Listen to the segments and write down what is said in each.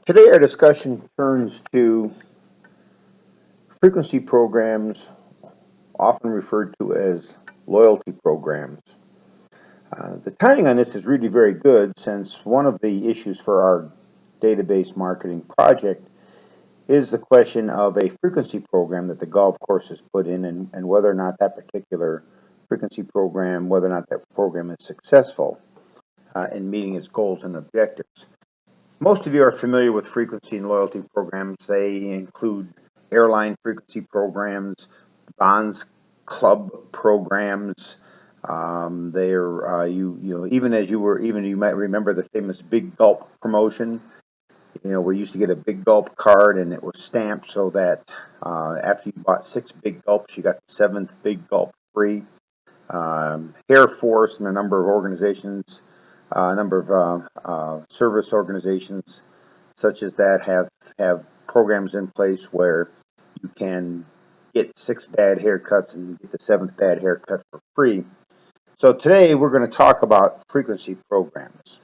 Today our discussion turns to frequency programs, often referred to as loyalty programs. The timing on this is really very good, since one of the issues for our database marketing project is the question of a frequency program that the golf course has put in, and whether or not that particular frequency program, whether or not that program is successful in meeting its goals and objectives. Most of you are familiar with frequency and loyalty programs. They include airline frequency programs, bonds club programs. You might remember the famous Big Gulp promotion. Where you used to get a Big Gulp card, and it was stamped so that after you bought 6 Big Gulps, you got the 7th Big Gulp free. Air Force and a number of organizations, a number of service organizations such as that have programs in place where you can get 6 bad haircuts and get the 7th bad haircut for free. So today we're going to talk about frequency programs.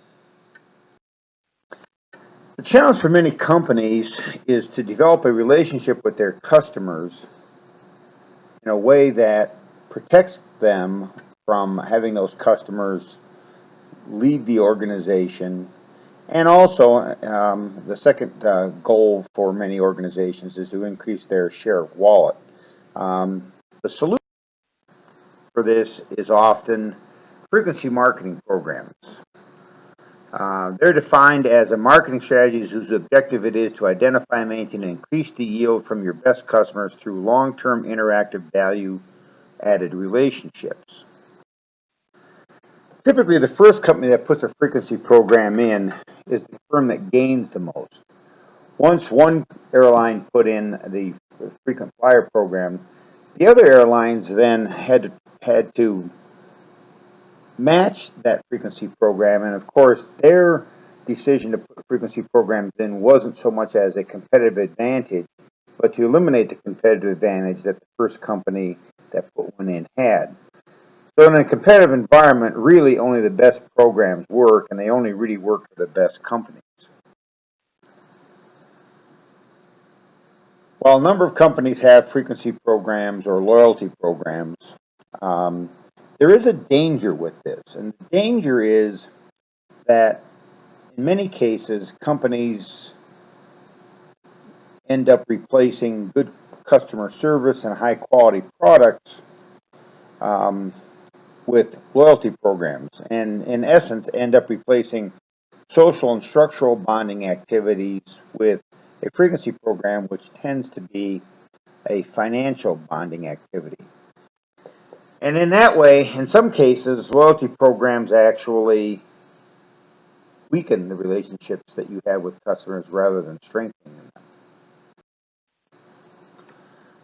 The challenge for many companies is to develop a relationship with their customers in a way that protects them from having those customers leave the organization. And also, the second goal for many organizations is to increase their share of wallet. The solution for this is often frequency marketing programs. They're defined as a marketing strategy whose objective it is to identify, maintain, and increase the yield from your best customers through long-term interactive value-added relationships. Typically, the first company that puts a frequency program in is the firm that gains the most. Once one airline put in the frequent flyer program, the other airlines then had to match that frequency program, and of course their decision to put frequency programs in wasn't so much as a competitive advantage, but to eliminate the competitive advantage that the first company that put one in had. So in a competitive environment, really only the best programs work, and they only really work for the best companies. While a number of companies have frequency programs or loyalty programs, there is a danger with this, and the danger is that in many cases companies end up replacing good customer service and high quality products with loyalty programs, and in essence end up replacing social and structural bonding activities with a frequency program, which tends to be a financial bonding activity. And in that way, in some cases, loyalty programs actually weaken the relationships that you have with customers rather than strengthening them.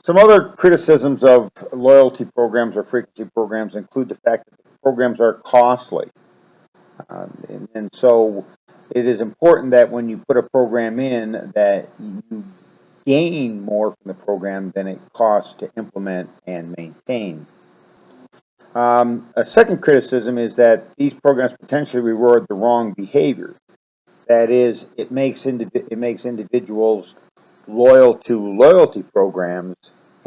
Some other criticisms of loyalty programs or frequency programs include the fact that the programs are costly. And so it is important that when you put a program in that you gain more from the program than it costs to implement and maintain. A second criticism is that these programs potentially reward the wrong behavior. That is, it makes individuals loyal to loyalty programs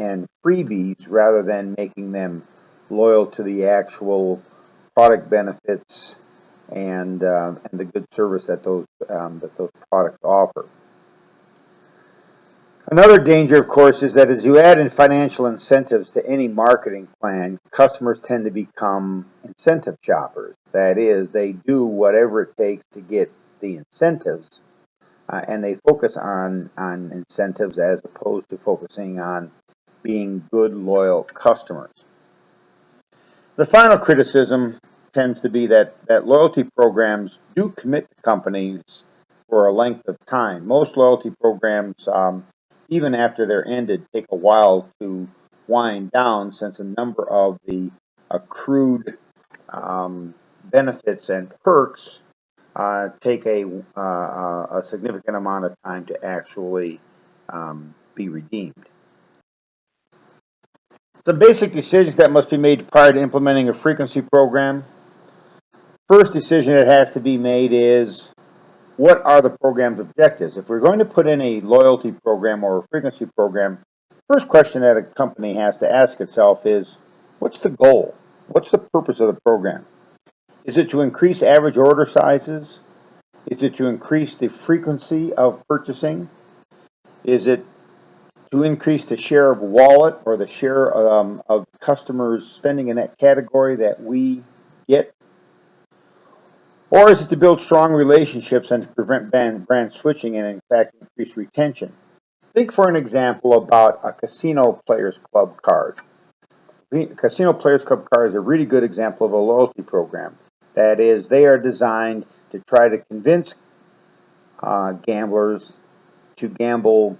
and freebies rather than making them loyal to the actual product benefits and the good service that those products offer. Another danger, of course, is that as you add in financial incentives to any marketing plan, customers tend to become incentive shoppers. That is, they do whatever it takes to get the incentives, and they focus on incentives as opposed to focusing on being good, loyal customers. The final criticism tends to be that loyalty programs do commit to companies for a length of time. Most loyalty programs, even after they're ended, take a while to wind down, since a number of the accrued benefits and perks take a significant amount of time to actually be redeemed. Some basic decisions that must be made prior to implementing a frequency program. First decision that has to be made is, what are the program's objectives? If we're going to put in a loyalty program or a frequency program, first question that a company has to ask itself is, what's the goal? What's the purpose of the program? Is it to increase average order sizes? Is it to increase the frequency of purchasing? Is it to increase the share of wallet or the share of customers spending in that category that we get? Or is it to build strong relationships and to prevent brand switching and, in fact, increase retention? Think, for an example, about a Casino Players Club card. Casino Players Club card is a really good example of a loyalty program. That is, they are designed to try to convince gamblers to gamble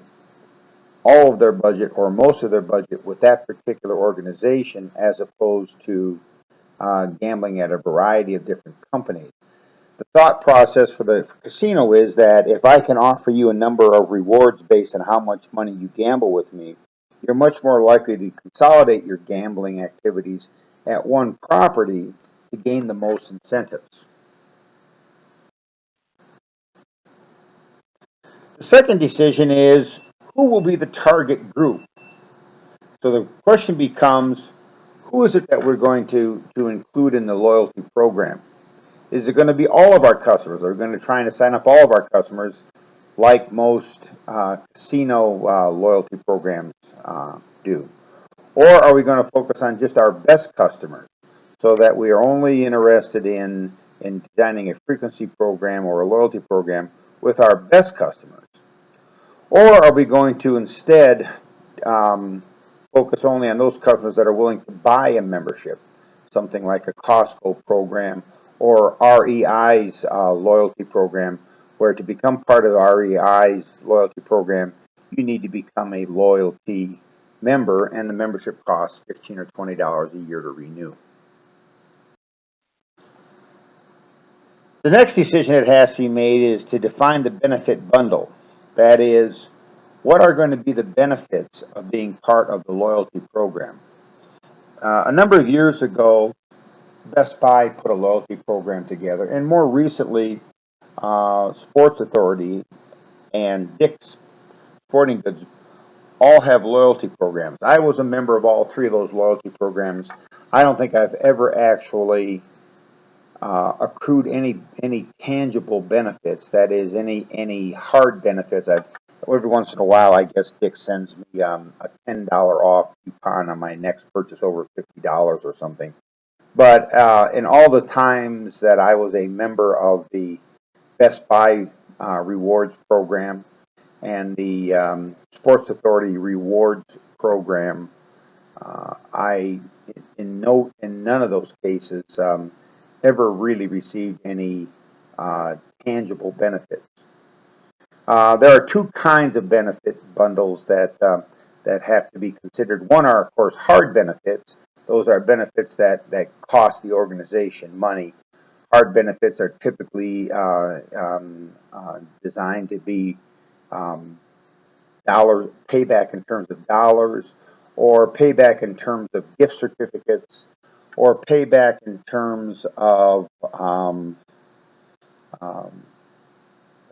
all of their budget or most of their budget with that particular organization, as opposed to gambling at a variety of different companies. The thought process for the casino is that if I can offer you a number of rewards based on how much money you gamble with me, you're much more likely to consolidate your gambling activities at one property to gain the most incentives. The second decision is, who will be the target group? So the question becomes, who is it that we're going to include in the loyalty program? Is it going to be all of our customers? Are we going to try to sign up all of our customers like most casino loyalty programs do? Or are we going to focus on just our best customers so that we are only interested in designing a frequency program or a loyalty program with our best customers? Or are we going to instead focus only on those customers that are willing to buy a membership, something like a Costco program or REI's loyalty program, where to become part of REI's loyalty program, you need to become a loyalty member, and the membership costs $15 or $20 a year to renew. The next decision that has to be made is to define the benefit bundle. That is, what are going to be the benefits of being part of the loyalty program? A number of years ago, Best Buy put a loyalty program together, and more recently, Sports Authority and Dick's Sporting Goods all have loyalty programs. I was a member of all three of those loyalty programs. I don't think I've ever actually accrued any tangible benefits. That is, any hard benefits. Every once in a while, I guess Dick sends me a $10 off coupon on my next purchase over $50 or something. But in all the times that I was a member of the Best Buy rewards program and the Sports Authority rewards program, I in none of those cases ever really received any tangible benefits. There are two kinds of benefit bundles that have to be considered. One are, of course, hard benefits. Those are benefits that cost the organization money. Hard benefits are typically designed to be dollar payback in terms of dollars, or payback in terms of gift certificates, or payback in terms of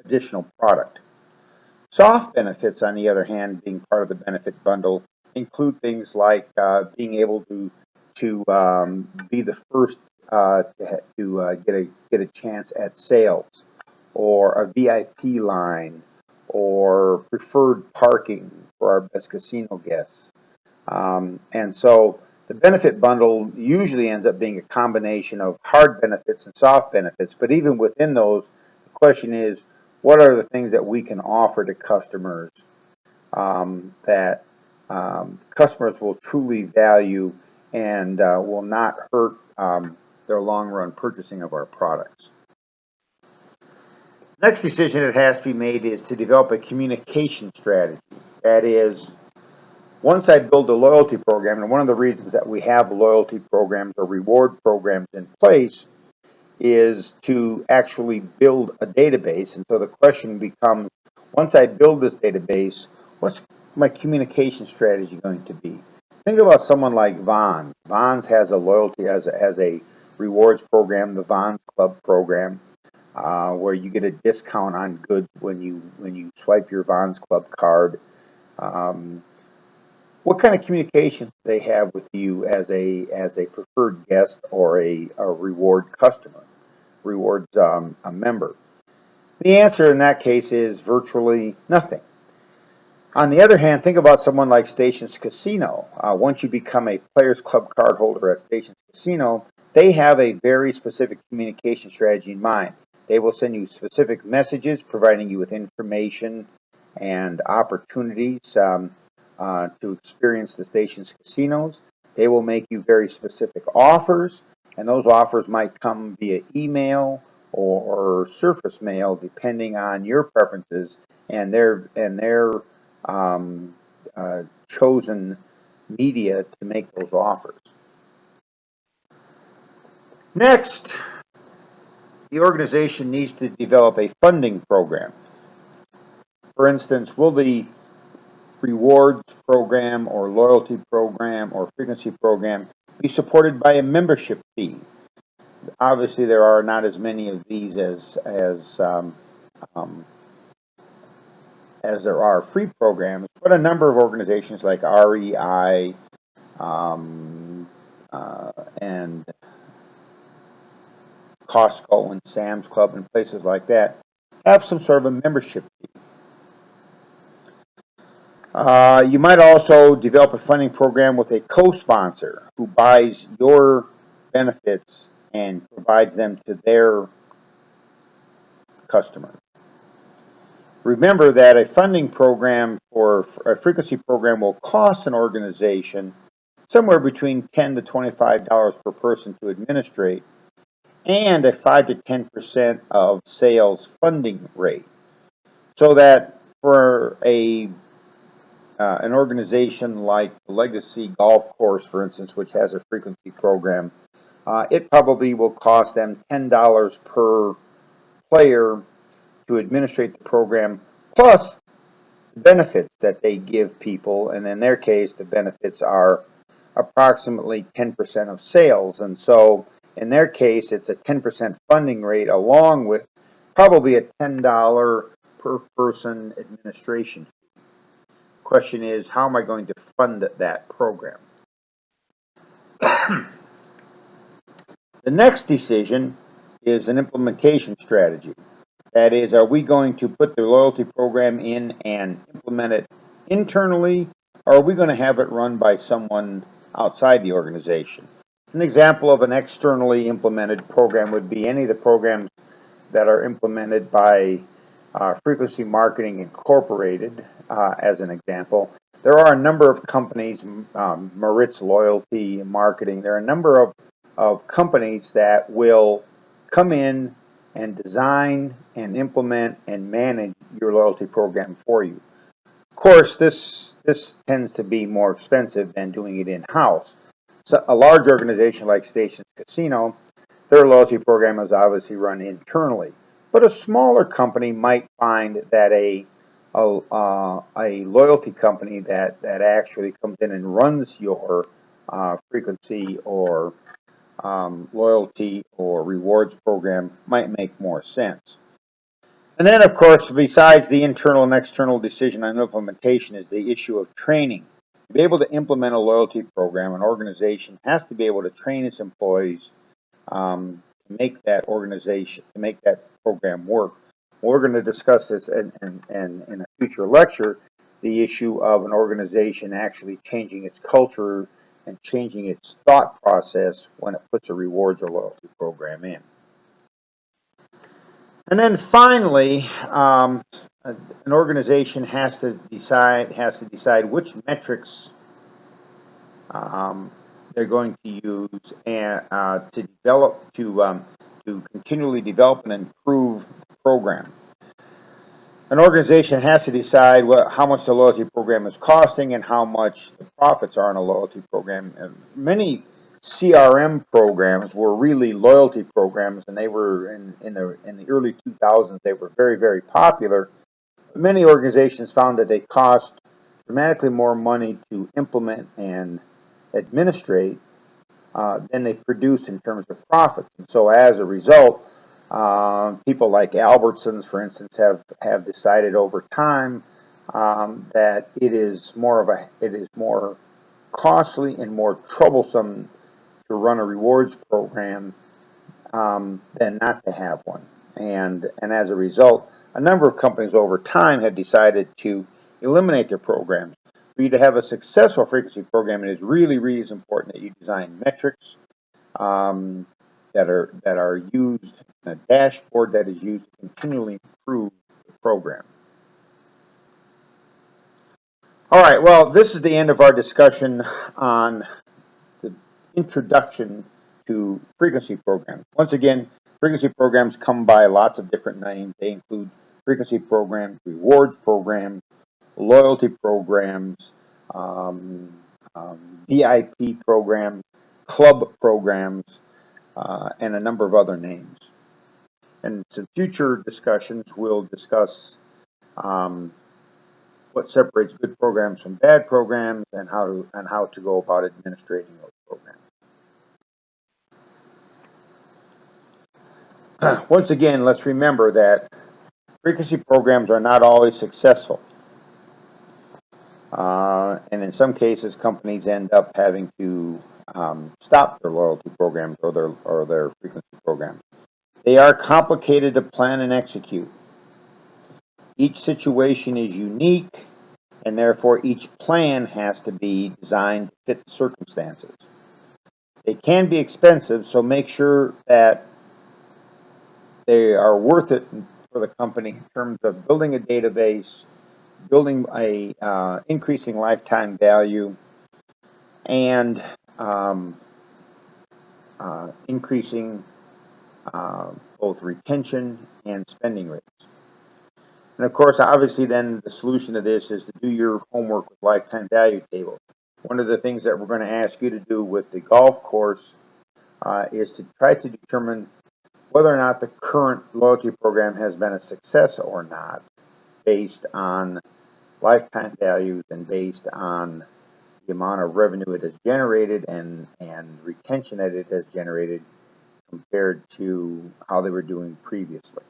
additional product. Soft benefits, on the other hand, being part of the benefit bundle, include things like being able to be the first to get a chance at sales, or a VIP line, or preferred parking for our best casino guests. And so the benefit bundle usually ends up being a combination of hard benefits and soft benefits. But even within those, the question is, what are the things that we can offer to customers that customers will truly value and will not hurt their long-run purchasing of our products? Next decision that has to be made is to develop a communication strategy. That is, once I build a loyalty program, and one of the reasons that we have loyalty programs or reward programs in place is to actually build a database. And so the question becomes, once I build this database, what's my communication strategy going to be? Think about someone like Vons. Vons has a loyalty, as a rewards program, the Vons Club program. where you get a discount on goods when you swipe your Vons Club card. Um, what kind of communication do they have with you as a preferred guest or a reward customer, rewards a member? The answer in that case is virtually nothing. On the other hand, think about someone like Stations Casino. Once you become a Players Club card holder at Stations Casino, they have a very specific communication strategy in mind. They will send you specific messages providing you with information and opportunities to experience the Stations Casinos. They will make you very specific offers, and those offers might come via email or surface mail depending on your preferences and their um, chosen media to make those offers. Next, the organization needs to develop a funding program. For instance, will the rewards program or loyalty program or frequency program be supported by a membership fee? Obviously, there are not as many of these as there are free programs, but a number of organizations like REI and Costco and Sam's Club and places like that have some sort of a membership fee. You might also develop a funding program with a co-sponsor who buys your benefits and provides them to their customers. Remember that a funding program for a frequency program will cost an organization somewhere between $10 to $25 per person to administrate, and a 5 to 10% of sales funding rate. So that for an organization like Legacy Golf Course, for instance, which has a frequency program, it probably will cost them $10 per player to administrate the program, plus the benefits that they give people. And in their case, the benefits are approximately 10% of sales. And so in their case, it's a 10% funding rate along with probably a $10 per person administration. Question is, how am I going to fund that program? The next decision is an implementation strategy. That is, are we going to put the loyalty program in and implement it internally, or are we going to have it run by someone outside the organization? An example of an externally implemented program would be any of the programs that are implemented by Frequency Marketing Incorporated, as an example. There are a number of companies, Maritz Loyalty Marketing, there are a number of companies that will come in and design and implement and manage your loyalty program for you. Of course, this tends to be more expensive than doing it in-house. So a large organization like Stations Casino, their loyalty program is obviously run internally. But a smaller company might find that a loyalty company that actually comes in and runs your frequency or loyalty or rewards program might make more sense. And then, of course, besides the internal and external decision on implementation is the issue of training. To be able to implement a loyalty program, an organization has to be able to train its employees to make that program work. We're going to discuss this in a future lecture, the issue of an organization actually changing its culture and changing its thought process when it puts a rewards or loyalty program in. And then finally, an organization has to decide which metrics they're going to use and to continually develop and improve the program. An organization has to decide how much the loyalty program is costing and how much the profits are in a loyalty program. And many CRM programs were really loyalty programs, and they were in the early 2000s. They were very, very popular. Many organizations found that they cost dramatically more money to implement and administrate than they produce in terms of profits. And so as a result, People like Albertsons, for instance, have decided over time that it is more costly and more troublesome to run a rewards program than not to have one. And as a result, a number of companies over time have decided to eliminate their programs. For you to have a successful frequency program, it is really, really important that you design metrics um, that are used, a dashboard that is used to continually improve the program. All right, well, this is the end of our discussion on the introduction to frequency programs. Once again, frequency programs come by lots of different names. They include frequency programs, rewards programs, loyalty programs, um, VIP programs, club programs, and a number of other names. And some future discussions will discuss what separates good programs from bad programs and how to go about administrating those programs. Once again, let's remember that frequency programs are not always successful. And in some cases, companies end up having to stop their loyalty programs or their frequency programs. They are complicated to plan and execute. Each situation is unique, and therefore each plan has to be designed to fit the circumstances. They can be expensive, so make sure that they are worth it for the company in terms of building a database, building a increasing lifetime value, and increasing both retention and spending rates. And of course, obviously, then the solution to this is to do your homework with lifetime value tables. One of the things that we're going to ask you to do with the golf course is to try to determine whether or not the current loyalty program has been a success or not, based on lifetime values and based on the amount of revenue it has generated and retention that it has generated compared to how they were doing previously.